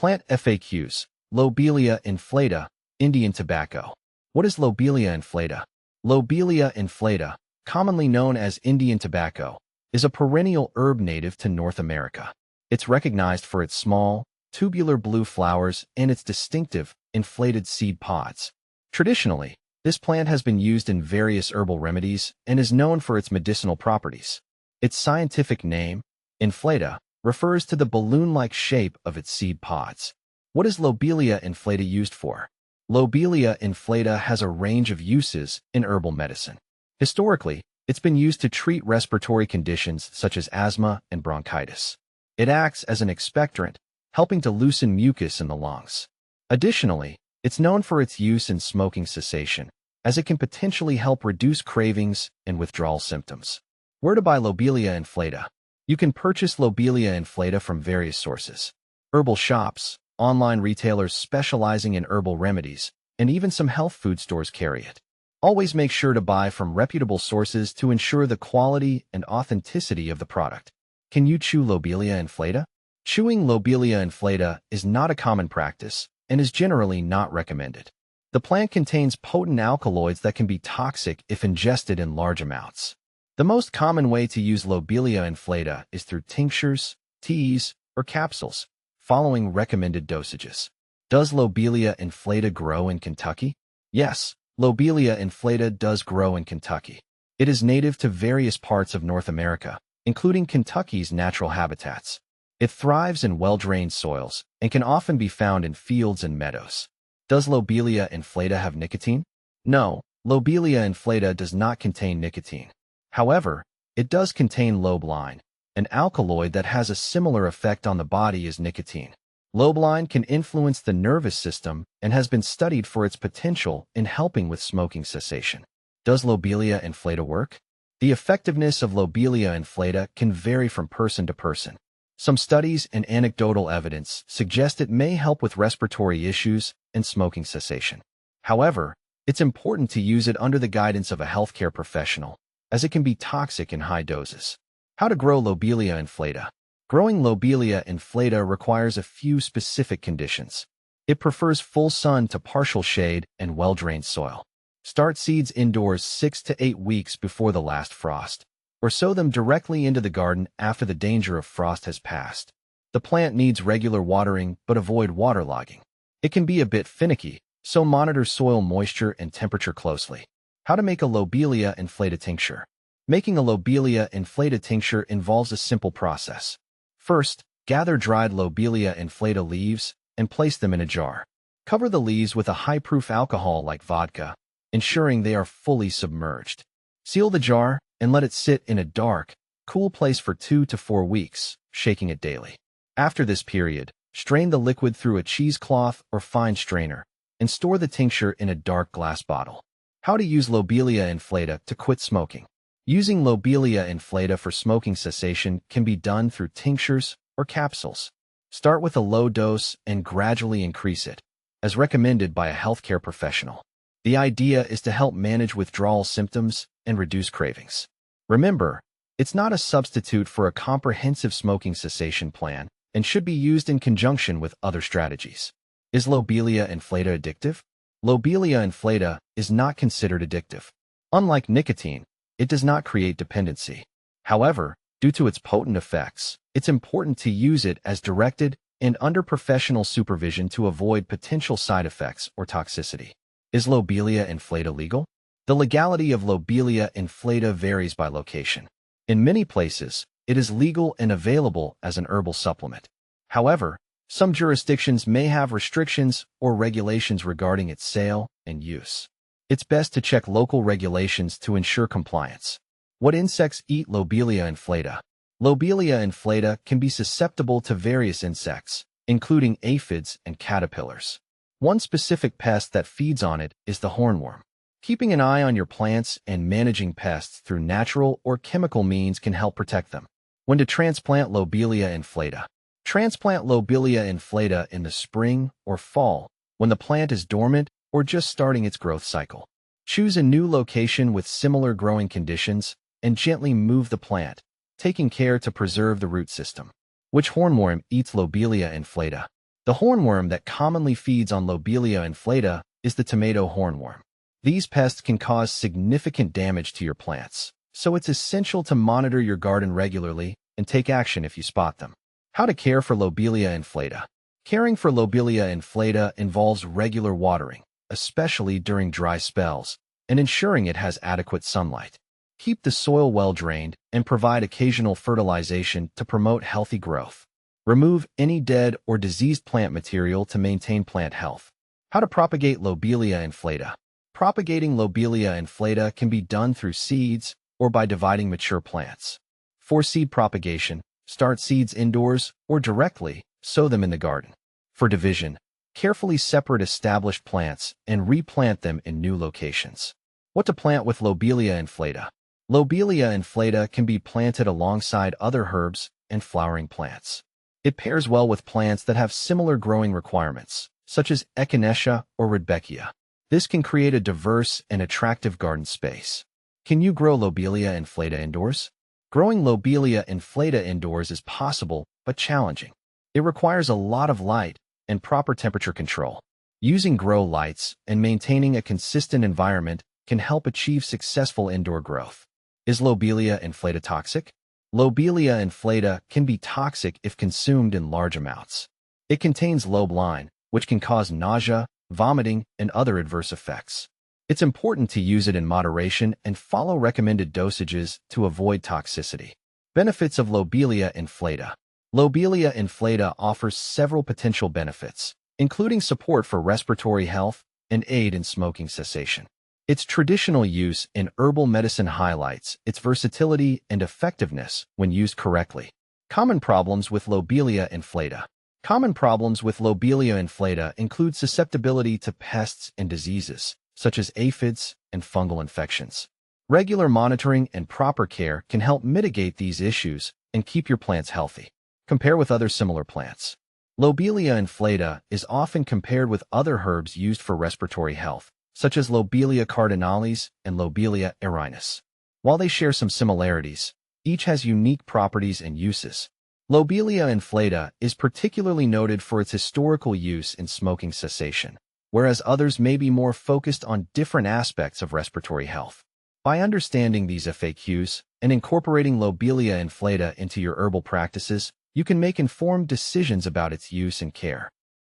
Plant FAQs. Lobelia inflata, Indian tobacco. What is Lobelia inflata? Lobelia inflata, commonly known as Indian tobacco, is a perennial herb native to North America. It's recognized for its small, tubular blue flowers and its distinctive, inflated seed pods. Traditionally, this plant has been used in various herbal remedies and is known for its medicinal properties. Its scientific name, inflata, refers to the balloon-like shape of its seed pods. What is Lobelia inflata used for? Lobelia inflata has a range of uses in herbal medicine. Historically, it's been used to treat respiratory conditions such as asthma and bronchitis. It acts as an expectorant, helping to loosen mucus in the lungs. Additionally, it's known for its use in smoking cessation, as it can potentially help reduce cravings and withdrawal symptoms. Where to buy Lobelia inflata? You can purchase Lobelia inflata from various sources: herbal shops, online retailers specializing in herbal remedies, and even some health food stores carry it. Always make sure to buy from reputable sources to ensure the quality and authenticity of the product. Can you chew Lobelia inflata? Chewing Lobelia inflata is not a common practice and is generally not recommended. The plant contains potent alkaloids that can be toxic if ingested in large amounts. The most common way to use Lobelia inflata is through tinctures, teas, or capsules, following recommended dosages. Does Lobelia inflata grow in Kentucky? Yes, Lobelia inflata does grow in Kentucky. It is native to various parts of North America, including Kentucky's natural habitats. It thrives in well-drained soils and can often be found in fields and meadows. Does Lobelia inflata have nicotine? No, Lobelia inflata does not contain nicotine. However, it does contain lobelia, an alkaloid that has a similar effect on the body as nicotine. Lobelia can influence the nervous system and has been studied for its potential in helping with smoking cessation. Does Lobelia inflata work? The effectiveness of Lobelia inflata can vary from person to person. Some studies and anecdotal evidence suggest it may help with respiratory issues and smoking cessation. However, it's important to use it under the guidance of a healthcare professional, as it can be toxic in high doses. How to grow Lobelia inflata? Growing Lobelia inflata requires a few specific conditions. It prefers full sun to partial shade and well-drained soil. Start seeds indoors 6 to 8 weeks before the last frost, or sow them directly into the garden after the danger of frost has passed. The plant needs regular watering, but avoid waterlogging. It can be a bit finicky, so monitor soil moisture and temperature closely. How to make a Lobelia inflata tincture? Making a Lobelia inflata tincture involves a simple process. First, gather dried Lobelia inflata leaves and place them in a jar. Cover the leaves with a high-proof alcohol like vodka, ensuring they are fully submerged. Seal the jar and let it sit in a dark, cool place for 2 to 4 weeks, shaking it daily. After this period, strain the liquid through a cheesecloth or fine strainer and store the tincture in a dark glass bottle. How to use Lobelia inflata to quit smoking? Using Lobelia inflata for smoking cessation can be done through tinctures or capsules. Start with a low dose and gradually increase it, as recommended by a healthcare professional. The idea is to help manage withdrawal symptoms and reduce cravings. Remember, it's not a substitute for a comprehensive smoking cessation plan and should be used in conjunction with other strategies. Is Lobelia inflata addictive? Lobelia inflata is not considered addictive. Unlike nicotine, it does not create dependency. However, due to its potent effects, it's important to use it as directed and under professional supervision to avoid potential side effects or toxicity. Is Lobelia inflata legal? The legality of Lobelia inflata varies by location. In many places, it is legal and available as an herbal supplement. However, some jurisdictions may have restrictions or regulations regarding its sale and use. It's best to check local regulations to ensure compliance. What insects eat Lobelia inflata? Lobelia inflata can be susceptible to various insects, including aphids and caterpillars. One specific pest that feeds on it is the hornworm. Keeping an eye on your plants and managing pests through natural or chemical means can help protect them. When to transplant Lobelia inflata? Transplant Lobelia inflata in the spring or fall, when the plant is dormant or just starting its growth cycle. Choose a new location with similar growing conditions and gently move the plant, taking care to preserve the root system. Which hornworm eats Lobelia inflata? The hornworm that commonly feeds on Lobelia inflata is the tomato hornworm. These pests can cause significant damage to your plants, so it's essential to monitor your garden regularly and take action if you spot them. How to care for Lobelia inflata. Caring for Lobelia inflata involves regular watering, especially during dry spells, and ensuring it has adequate sunlight. Keep the soil well drained and provide occasional fertilization to promote healthy growth. Remove any dead or diseased plant material to maintain plant health. How to propagate Lobelia inflata. Propagating Lobelia inflata can be done through seeds or by dividing mature plants. For seed propagation, start seeds indoors or directly sow them in the garden. For division, carefully separate established plants and replant them in new locations. What to plant with Lobelia inflata. Lobelia inflata can be planted alongside other herbs and flowering plants. It pairs well with plants that have similar growing requirements, such as echinacea or rudbeckia. This can create a diverse and attractive garden space. Can you grow Lobelia inflata indoors? Growing Lobelia inflata indoors is possible, but challenging. It requires a lot of light and proper temperature control. Using grow lights and maintaining a consistent environment can help achieve successful indoor growth. Is Lobelia inflata toxic? Lobelia inflata can be toxic if consumed in large amounts. It contains lobelia, which can cause nausea, vomiting, and other adverse effects. It's important to use it in moderation and follow recommended dosages to avoid toxicity. Benefits of Lobelia inflata. Lobelia inflata offers several potential benefits, including support for respiratory health and aid in smoking cessation. Its traditional use in herbal medicine highlights its versatility and effectiveness when used correctly. Common problems with Lobelia inflata. Common problems with Lobelia inflata include susceptibility to pests and diseases, such as aphids and fungal infections. Regular monitoring and proper care can help mitigate these issues and keep your plants healthy. Compare with other similar plants. Lobelia inflata is often compared with other herbs used for respiratory health, such as Lobelia cardinalis and Lobelia erinus. While they share some similarities, each has unique properties and uses. Lobelia inflata is particularly noted for its historical use in smoking cessation, whereas others may be more focused on different aspects of respiratory health. By understanding these FAQs and incorporating Lobelia inflata into your herbal practices, you can make informed decisions about its use and care.